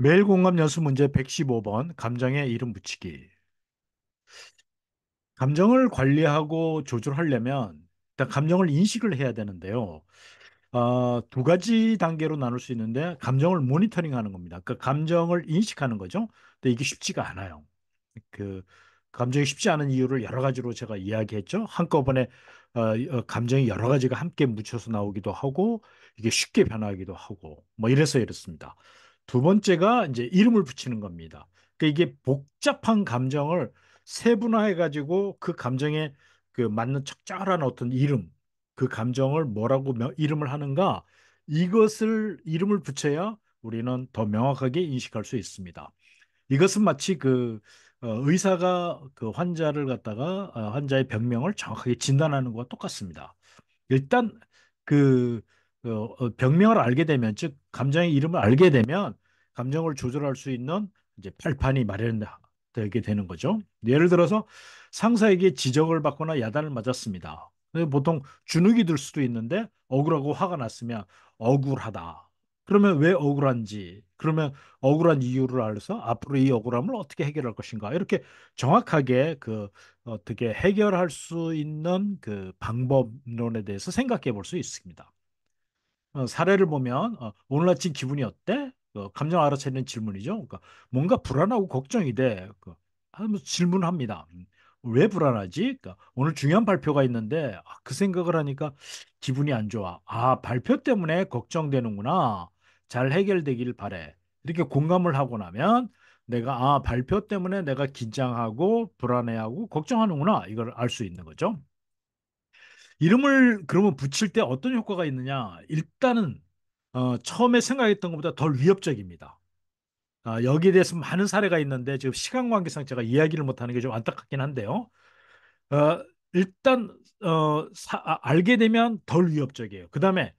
매일 공감 연습 문제 115번 감정에 이름 붙이기. 감정을 관리하고 조절하려면 일단 감정을 인식을 해야 되는데요. 두 가지 단계로 나눌 수 있는데 감정을 모니터링하는 겁니다. 그 감정을 인식하는 거죠. 근데 이게 쉽지가 않아요. 그 감정이 쉽지 않은 이유를 여러 가지로 제가 이야기했죠. 한꺼번에 감정이 여러 가지가 함께 묻혀서 나오기도 하고 이게 쉽게 변하기도 하고 뭐 이래서 이렇습니다. 두 번째가 이제 이름을 붙이는 겁니다. 그러니까 이게 복잡한 감정을 세분화해 가지고 그 감정에 그 맞는 적절한 어떤 이름, 그 감정을 뭐라고 이름을 하는가, 이것을 이름을 붙여야 우리는 더 명확하게 인식할 수 있습니다. 이것은 마치 의사가 그 환자를 갖다가 환자의 병명을 정확하게 진단하는 것과 똑같습니다. 일단 그 병명을 알게 되면, 즉 감정의 이름을 알게 되면 감정을 조절할 수 있는 이제 발판이 마련되게 되는 거죠. 예를 들어서 상사에게 지적을 받거나 야단을 맞았습니다. 근데 보통 주눅이 들 수도 있는데 억울하고 화가 났으면 억울하다. 그러면 왜 억울한지, 그러면 억울한 이유를 알아서 앞으로 이 억울함을 어떻게 해결할 것인가, 이렇게 정확하게 어떻게 해결할 수 있는 그 방법론에 대해서 생각해 볼 수 있습니다. 사례를 보면 오늘 아침 기분이 어때? 감정 알아채는 질문이죠. 그러니까 뭔가 불안하고 걱정이 돼. 하면서 질문합니다. 왜 불안하지? 그러니까 오늘 중요한 발표가 있는데 그 생각을 하니까 기분이 안 좋아. 아, 발표 때문에 걱정되는구나. 잘 해결되길 바래. 이렇게 공감을 하고 나면 내가 발표 때문에 내가 긴장하고 불안해하고 걱정하는구나. 이걸 알 수 있는 거죠. 이름을 그러면 붙일 때 어떤 효과가 있느냐? 일단은 처음에 생각했던 것보다 덜 위협적입니다. 여기에 대해서 많은 사례가 있는데 지금 시간 관계상 제가 이야기를 못하는 게 좀 안타깝긴 한데요. 일단 알게 되면 덜 위협적이에요. 그다음에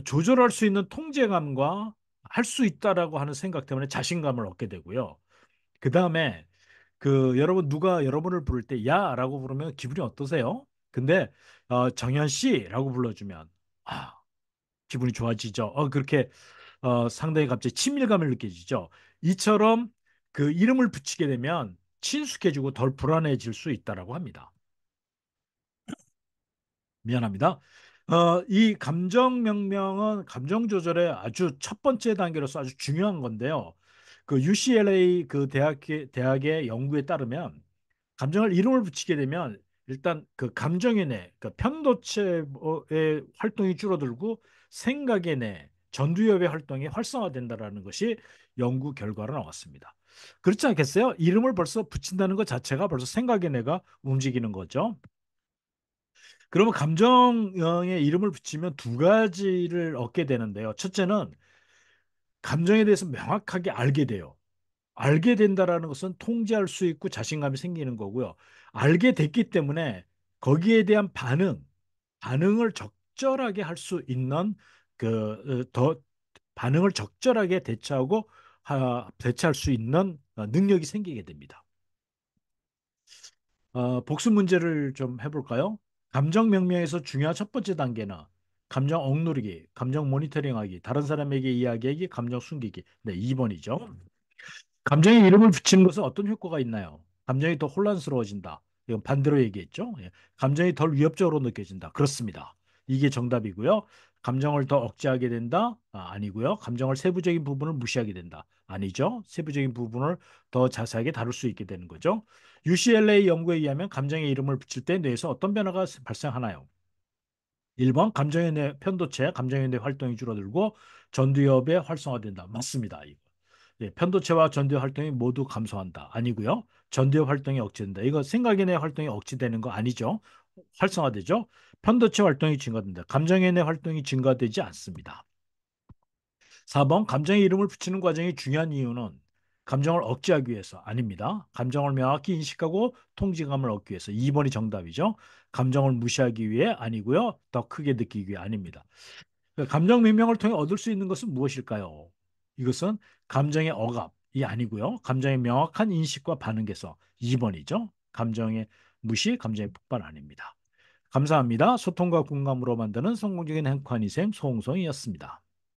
조절할 수 있는 통제감과 할 수 있다라고 하는 생각 때문에 자신감을 얻게 되고요. 그다음에 여러분, 누가 여러분을 부를 때 야라고 부르면 기분이 어떠세요? 근데 정현 씨라고 불러주면 아, 기분이 좋아지죠. 그렇게 상당히 갑자기 친밀감을 느껴지죠. 이처럼 그 이름을 붙이게 되면 친숙해지고 덜 불안해질 수 있다라고 합니다. 미안합니다. 이 감정 명명은 감정 조절의 아주 첫 번째 단계로서 아주 중요한 건데요. 그 UCLA 그 대학의 연구에 따르면 감정을 이름을 붙이게 되면 일단 그 감정의 뇌, 그 편도체의 활동이 줄어들고 생각의 뇌, 전두엽의 활동이 활성화된다라는 것이 연구 결과로 나왔습니다. 그렇지 않겠어요? 이름을 벌써 붙인다는 것 자체가 벌써 생각의 뇌가 움직이는 거죠. 그러면 감정의 이름을 붙이면 두 가지를 얻게 되는데요. 첫째는 감정에 대해서 명확하게 알게 돼요. 알게 된다라는 것은 통제할 수 있고 자신감이 생기는 거고요. 알게 됐기 때문에 거기에 대한 반응을 적절하게 할 수 있는 더 반응을 적절하게 대처할 수 있는 능력이 생기게 됩니다. 복습 문제를 좀 해볼까요? 감정 명명에서 중요한 첫 번째 단계는 감정 억누르기, 감정 모니터링하기, 다른 사람에게 이야기하기, 감정 숨기기. 네, 2번이죠. 감정의 이름을 붙이는 것은 어떤 효과가 있나요? 감정이 더 혼란스러워진다. 이건 반대로 얘기했죠. 예. 감정이 덜 위협적으로 느껴진다. 그렇습니다. 이게 정답이고요. 감정을 더 억제하게 된다? 아니고요. 감정을 세부적인 부분을 무시하게 된다. 아니죠. 세부적인 부분을 더 자세하게 다룰 수 있게 되는 거죠. UCLA 연구에 의하면 감정의 이름을 붙일 때 뇌에서 어떤 변화가 발생하나요? 1번 감정의 뇌 편도체, 감정의 뇌 활동이 줄어들고 전두엽의 활성화된다. 맞습니다. 이거. 예, 편도체와 전두엽 활동이 모두 감소한다. 아니고요. 전두엽 활동이 억제된다. 이거 생각의 뇌 활동이 억제되는 거 아니죠. 활성화되죠. 편도체 활동이 증가된다. 감정의 뇌 활동이 증가되지 않습니다. 4번 감정의 이름을 붙이는 과정이 중요한 이유는 감정을 억제하기 위해서 아닙니다. 감정을 명확히 인식하고 통제감을 얻기 위해서. 2번이 정답이죠. 감정을 무시하기 위해 아니고요. 더 크게 느끼기 위해 아닙니다. 감정 명명을 통해 얻을 수 있는 것은 무엇일까요? 이것은 감정의 억압이 아니고요. 감정의 명확한 인식과 반응 개선. 2번이죠. 감정의 무시, 감정의 폭발 아닙니다. 감사합니다. 소통과 공감으로 만드는 성공적인 행복한 인생 소홍성이었습니다.